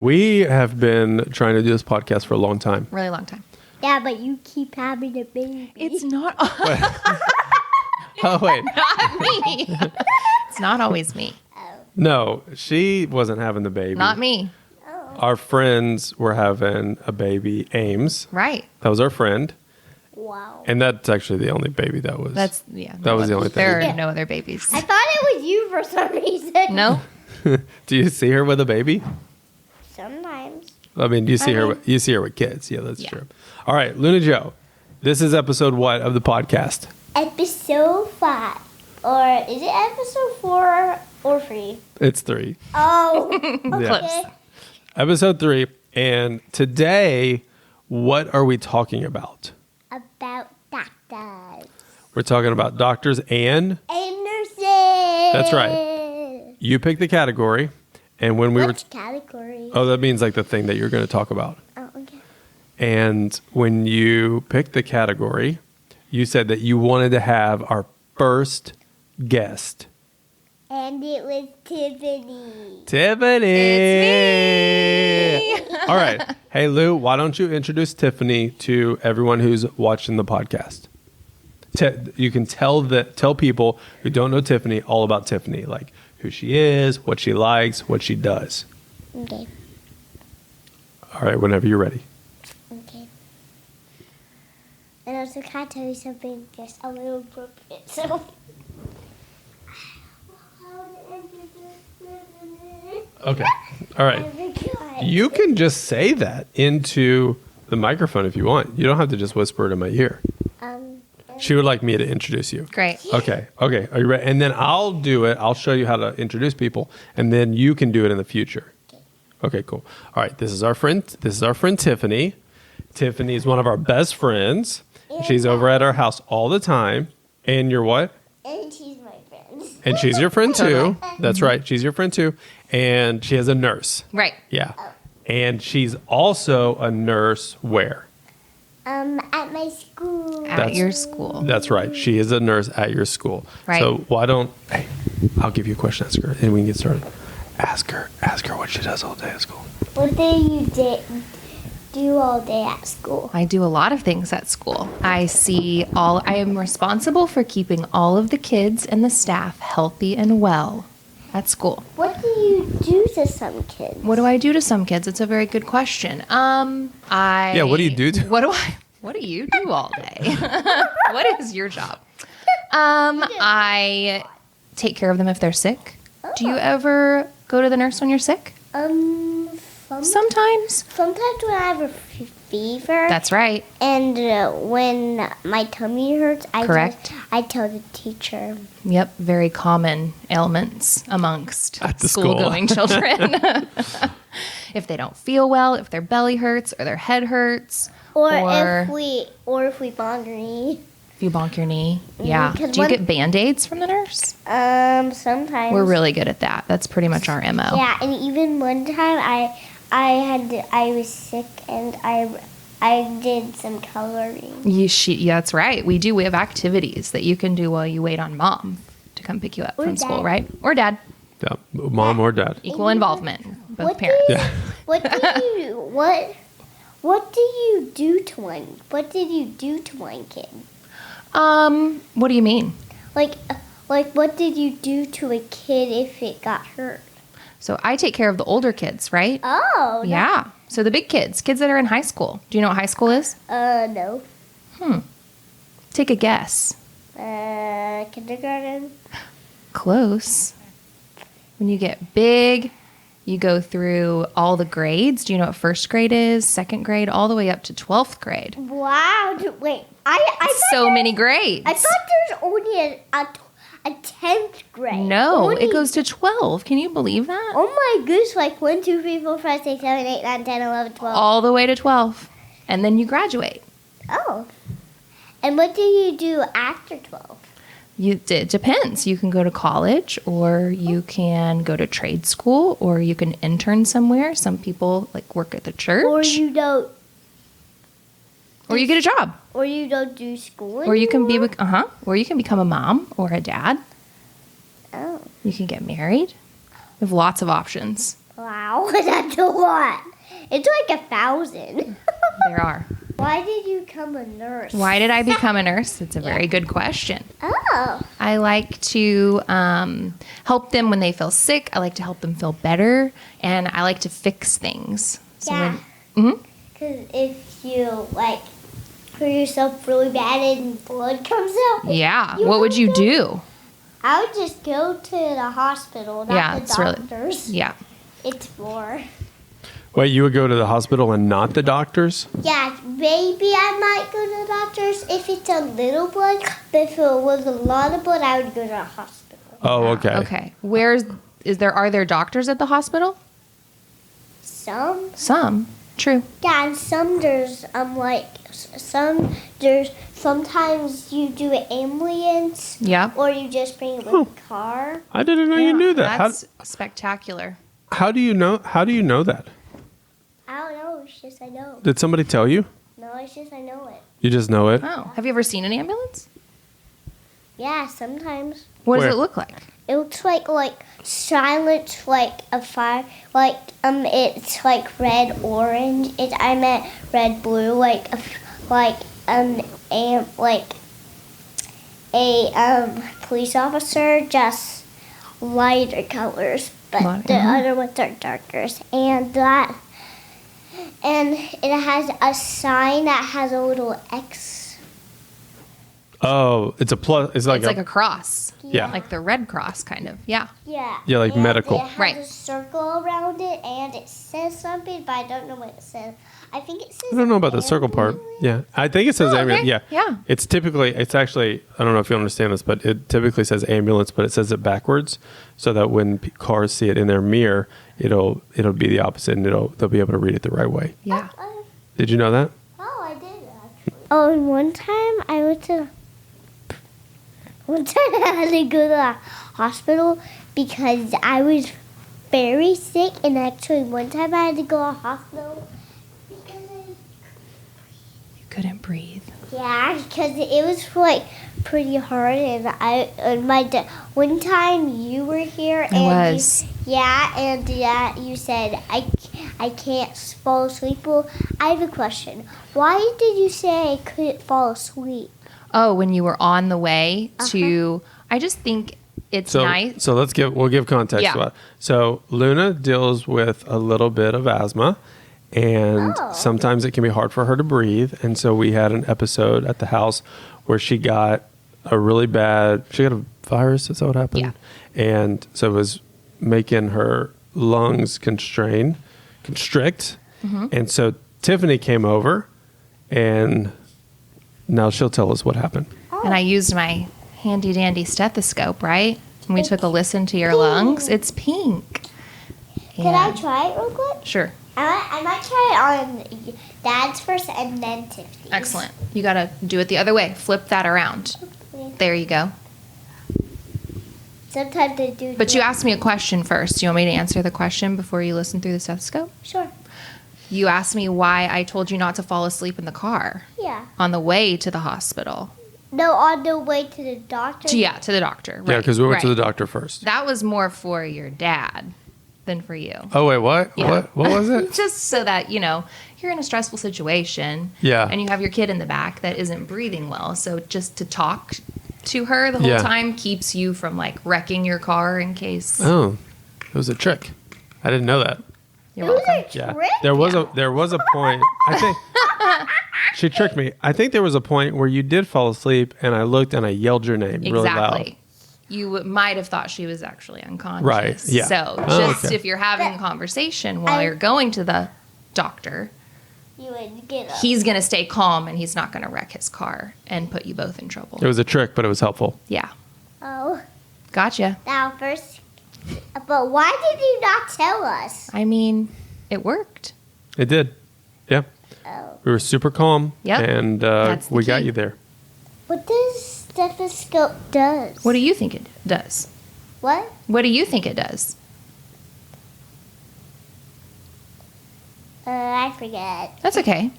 We have been trying to do this podcast for a long time. Really long time. Yeah, but you keep having a baby. It's not. Oh, wait. Not me. It's not always me. No, she wasn't having the baby. Not me. Our friends were having a baby, Ames. Right. That was our friend. Wow. And that's actually the only baby that was. That was the only thing. There are no other babies. I thought it was you for some reason. No. Do you see her with a baby? Sometimes. I mean, you see her with kids. Yeah, that's Yeah. true. All right, Luna Joe. This is episode what of the podcast? Episode 5. Or is it episode 4 or 3? It's 3. Oh. Okay. Yes. Episode 3. And today, what are we talking about? About doctors. We're talking about doctors and And nurses. That's right. You pick the category. And when we What's category? Oh, that means like the thing that you're going to talk about. Oh, okay. And when you picked the category, you said that you wanted to have our first guest. And it was Tiffany. Tiffany! It's me! All right. Hey, Lou, why don't you introduce Tiffany to everyone who's watching the podcast? You can tell people who don't know Tiffany all about Tiffany, like who she is, what she likes, what she does. Okay. All right, whenever you're ready. Okay. And also, can I tell you something just a little appropriate? So. Okay. All right. You can just say that into the microphone if you want. You don't have to just whisper it in my ear. She would like me to introduce you. Great. Okay. Are you ready? And then I'll do it. I'll show you how to introduce people, and then you can do it in the future. Okay, cool. All right. This is our friend Tiffany. Tiffany is one of our best friends. She's over at our house all the time. And you're what? And she's my friend. And she's your friend too. That's right. She's your friend too. And she is a nurse. Right. Yeah. And she's also a nurse where? At my school. At your school. That's right. She is a nurse at your school. Right. So I'll give you a question, ask her, and we can get started. Ask her what she does all day at school. What do you do all day at school? I do a lot of things at school. I am responsible for keeping all of the kids and the staff healthy and well at school. What do you do to some kids? What do I do to some kids? It's a very good question. Yeah, what do you do to- What do you do all day? What is your job? I take care of them if they're sick. Do you ever go to the nurse when you're sick? Sometimes. Sometimes when I have a fever. That's right. And when my tummy hurts, Correct. I tell the teacher. Yep, very common ailments amongst At the school-going children. If they don't feel well, if their belly hurts or their head hurts, Or if we bonk our knee. if you bonk your knee. Yeah. because Do you get Band-Aids from the nurse? Sometimes. We're really good at that. That's pretty much our MO. Yeah, and even one time I was sick and I did some coloring. Yeah, that's right. We do. We have activities that you can do while you wait on mom to come pick you up Or from school, dad. right? Or dad. Yeah, mom or dad. Equal involvement. Both What do parents. you- Yeah. What do you do to one? What did you do to one kid? What do you mean? Like what did you do to a kid if it got hurt? So I take care of the older kids, right? Oh. Yeah. So the big kids that are in high school. Do you know what high school is? No. Take a guess. Kindergarten. Close. When you get big, you go through all the grades. Do you know what first grade is? Second grade, all the way up to 12th grade. Wow. Wait. I thought So many grades. I thought there's only a 10th grade. No, Only- it goes to 12. Can you believe that? Oh my goodness, like 1, 2, 3, 4, 5, 6, 7, 8, 9, 10, 11, 12. All the way to 12. And then you graduate. Oh. And what do you do after 12? It depends. You can go to college, or you can go to trade school, or you can intern somewhere. Some people like work at the church. Or you don't Or you get a job. Or you don't do school Or you can be anymore? or you can become a mom or a dad. Oh. You can get married. We have lots of options. Wow, that's a lot. It's like 1,000. There are. Why did you become a nurse? Why did I become a nurse? It's a very good question. Oh. I like to help them when they feel sick. I like to help them feel better. And I like to fix things. So Yeah. when, Because if you, like, hurt yourself really bad and blood comes out. yeah. You What would you have to- do? I would just go to the hospital, not Yeah, the it's really- doctors. Yeah. It's more. Wait, you would go to the hospital and not the doctors? Yeah, maybe I might go to the doctors if it's a little blood. But if it was a lot of blood, I would go to the hospital. Oh, okay. Okay. Are there doctors at the hospital? Some. Some. True. Yeah, and some there's sometimes you do an ambulance Yeah. or you just bring it with a car. I didn't know you knew that. That's spectacular. How do you know? How do you know that? I don't know, it's just I know. Did somebody tell you? No, it's just I know it. You just know it. Oh. Have you ever seen an ambulance? Yeah, sometimes. What does Where? it look like? It looks like silent, like a fire, it's like red, orange. I meant red, blue, like a police officer, just lighter colors, but Light- the other ones are darker. And it has a sign that has a little X. Oh, it's a plus. It's like It's like a cross. Yeah. Like the Red Cross, kind of. Yeah. Yeah. Yeah, like and medical. It has Right. a circle around it, and it says something, but I don't know what it says. I think it says. I don't know about the circle part. Yeah, I think it says Oh, ambulance. okay. Yeah, Yeah. It's actually. I don't know if you understand this, but it typically says ambulance, but it says it backwards, so that when cars see it in their mirror, it'll be the opposite, and they'll be able to read it the right way. Yeah. Did you know that? Oh, I did actually. Oh, and one time I had to go to the hospital because I was very sick, and actually one time I had to go to the hospital because You couldn't breathe. because it was like pretty hard, and one time you were here and was. you said I can't fall asleep. Well, I have a question. Why did you say I couldn't fall asleep? Oh, when you were on the way to, I just think it's So nice. so we'll give context Yeah. to it. So Luna deals with a little bit of asthma, and Oh. sometimes it can be hard for her to breathe. And so we had an episode at the house where she got a virus. Is that what happened? Yeah. And so it was making her lungs constrict. Mm-hmm. And so Tiffany came over, and now she'll tell us what happened. And I used my handy dandy stethoscope, right? And we took a listen to your lungs. It's pink. Can I And- try it real quick? Sure. I might try it on Dad's first and then Tiffany's. Excellent. You got to do it the other way. Flip that around. There you go. Sometimes they do. But you asked me a question first. Do you want me to answer the question before you listen through the stethoscope? Sure. You asked me why I told you not to fall asleep in the car Yeah. on the way to the hospital. No, on the way to the doctor. To the doctor. Yeah, right, because we went to right. the doctor first. That was more for your dad than for you. Oh, wait, what? Yeah. What was it? Just so that, you're in a stressful situation. Yeah. And you have your kid in the back that isn't breathing well. So just to talk to her the whole Yeah. time keeps you from wrecking your car in case. Oh, it was a trick. I didn't know that. You're It was welcome. a Yeah, trick? there was a point. I think she tricked me. I think there was a point where you did fall asleep, and I looked and I yelled your name really loud. Exactly. You might have thought she was actually unconscious. Right, yeah. So Oh, just okay. if you're having a conversation while I- you're going to the doctor, You would get up. he's going to stay calm and he's not going to wreck his car and put you both in trouble. It was a trick, but it was helpful. Yeah. Oh, Gotcha. now first. But why did you not tell us? I mean, it worked. It did. Yeah, Oh. we were super calm, Yep. and That's the we got key. you there. What does stethoscope does? What do you think it does? What? What do you think it does? I forget. That's okay.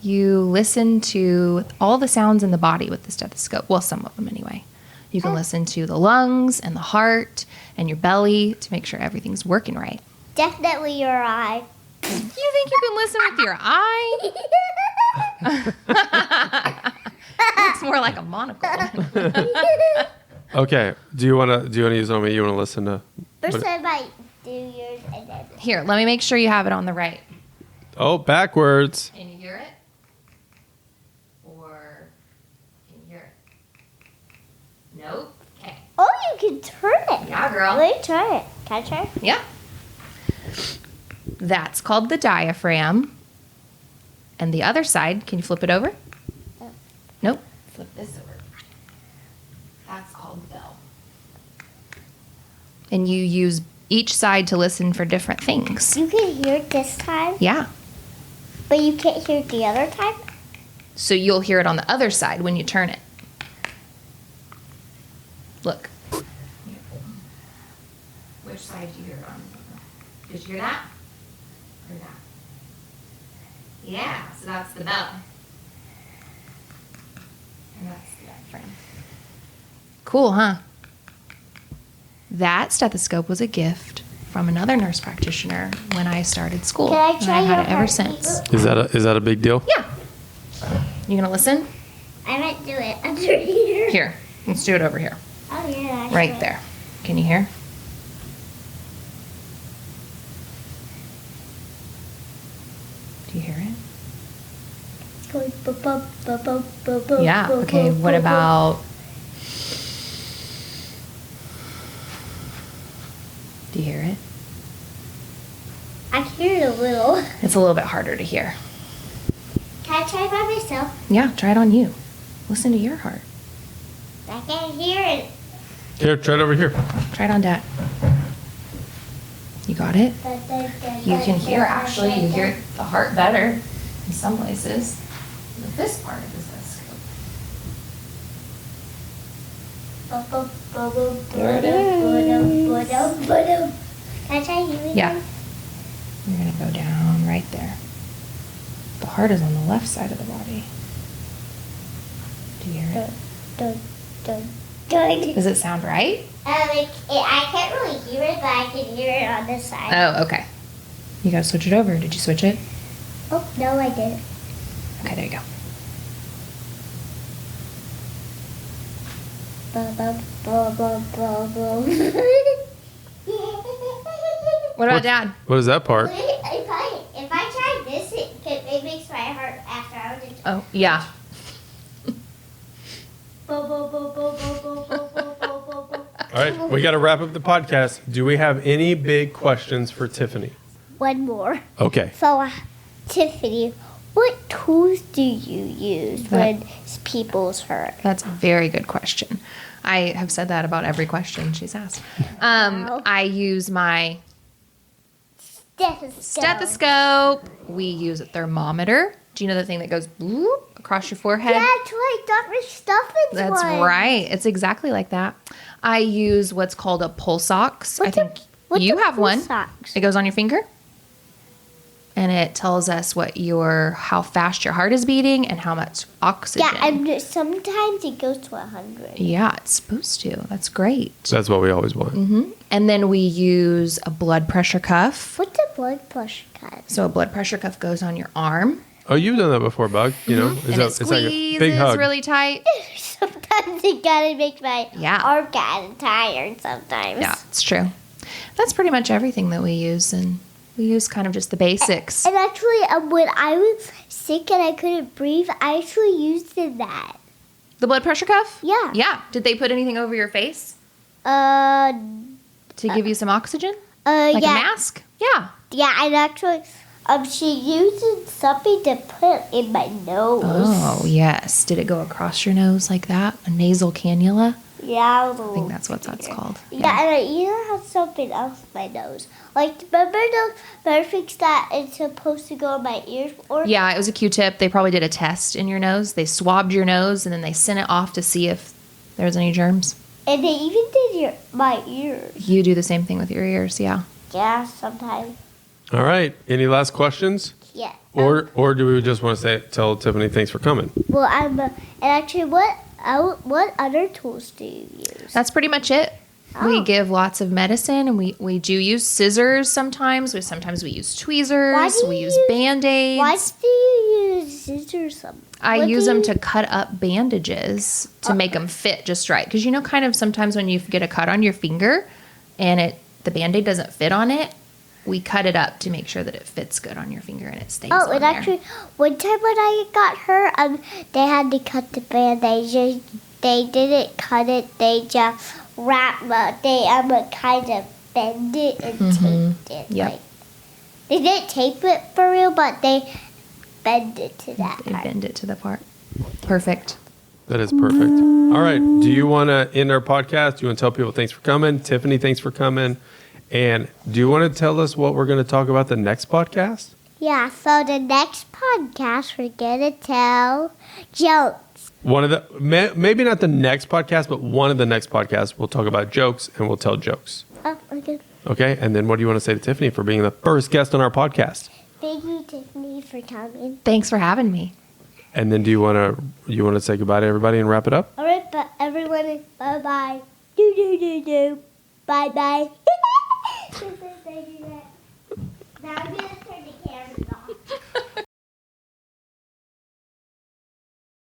You listen to all the sounds in the body with the stethoscope. Well, some of them anyway. You can listen to the lungs and the heart and your belly to make sure everything's working right. definitely your eye. You think you can listen with your eye? Looks more like a monocle. Okay. Do you want to use it on me? You want to listen to? First I might do yours and then. Here, let me make sure you have it on the right. Oh, backwards. Can you hear it? Or can you hear it? Nope. Okay. Oh, you can turn it. Yeah, girl. Let me turn it. Can I turn it? Yeah. That's called the diaphragm. And the other side, can you flip it over? No. Nope. Flip this over. That's called the bell. And you use each side to listen for different things. You can hear it this time, Yeah. but you can't hear it the other time. So you'll hear it on the other side when you turn it. Look. Which side do you hear it on? Did you hear that? Or that? Yeah, so that's the bell. And that's the diaphragm. Cool, huh? That stethoscope was a gift from another nurse practitioner when I started school. Can I and try I've had your it ever heart since. beat? Is that a big deal? Yeah. You gonna listen? I might do it under here. Here, let's do it over here. Oh yeah, that's Right there. Can you hear? Do you hear it? It's going bu-bu-bu-bu-bu-bu-bu-bu. Yeah. Okay, what about... Do you hear it? I can hear it a little. It's a little bit harder to hear. Can I try by myself? Yeah, try it on you. Listen to your heart. I can't hear it. Here, try it over here. Try it on Dad. You got it? You can hear, actually, you hear the heart better in some places. With this part of the stethoscope. There it is. Can I try you again? Yeah. You're going to go down right there. The heart is on the left side of the body. Do you hear it? Dun, dun, dun. Does it sound right? I can't really hear it, but I can hear it on this side. Oh, okay. You got to switch it over. Did you switch it? Oh, no, I didn't. Okay, there you go. What about Dad? What is that part? If I try this, it makes my heart after I would just. Oh, yeah. All right, we got to wrap up the podcast. Do we have any big questions for Tiffany? One more. Okay. So, Tiffany, what tools do you use when people's hurt? That's a very good question. I have said that about every question she's asked. I use my stethoscope. We use a thermometer. Do you know the thing that goes bloop across your forehead? Yeah, it's like Dr. Stuffin's That's one. right. It's exactly like that. I use what's called a pulse ox. I think what's you a have one. pulse ox? It goes on your finger. And it tells us how fast your heart is beating and how much oxygen. Yeah, and sometimes it goes to 100. Yeah, it's supposed to. That's great. That's what we always want. Mm-hmm. And then we use a blood pressure cuff. What's a blood pressure cuff? So a blood pressure cuff goes on your arm. Oh, you've done that before, Bug. You know, And it it's like a squeezes big hug. really tight. Sometimes it gotta make my Yeah. arm kind of tired sometimes. Yeah, it's true. That's pretty much everything that we use. And we use kind of just the basics. And actually, when I was sick and I couldn't breathe, I actually used that. The blood pressure cuff? Yeah. Yeah. Did they put anything over your face Uh, to give you some oxygen? Like a yeah. mask? Yeah. Yeah, and actually, she used something to put in my nose. Oh, yes. Did it go across your nose like that? A nasal cannula? Yeah, it was a I little think that's what that's weird. called. Yeah, and I even have something else in my nose. Like, remember those perfects that it's supposed to go in my ears? Or Yeah, it was a Q-tip. They probably did a test in your nose. They swabbed your nose, and then they sent it off to see if there was any germs. And they even did my ears. You do the same thing with your ears, yeah. Yeah, sometimes. All right. Any last questions? Yeah. Or do we just want to tell Tiffany thanks for coming? Well, and actually, what other tools do you use? That's pretty much it. We give lots of medicine, and we do use scissors sometimes. Sometimes we use tweezers. We use Band-Aids. Why do you use scissors? I use them to cut up bandages to make them fit just right. Because kind of sometimes when you get a cut on your finger and the Band-Aid doesn't fit on it, we cut it up to make sure that it fits good on your finger and it stays on and there. actually, one time when I got hurt, they had to cut the Band-Aid. They didn't cut it. They just wrapped it. They kind of bend it and taped it. Yep. They didn't tape it for real, but they bend it to that They part. bend it to the part. Perfect. That is perfect. All right. Do you want to end our podcast? Do you want to tell people thanks for coming? Tiffany, thanks for coming. And do you want to tell us what we're going to talk about the next podcast? Yeah, so the next podcast, we're going to tell jokes. One of the maybe not the next podcast, but one of the next podcasts, we'll talk about jokes and we'll tell jokes. Oh, okay. Okay. And then what do you want to say to Tiffany for being the first guest on our podcast? Thank you, Tiffany, for coming. Thanks for having me. And then do you want to say goodbye to everybody and wrap it up? All right, but everyone, bye-bye. Do. Bye-bye.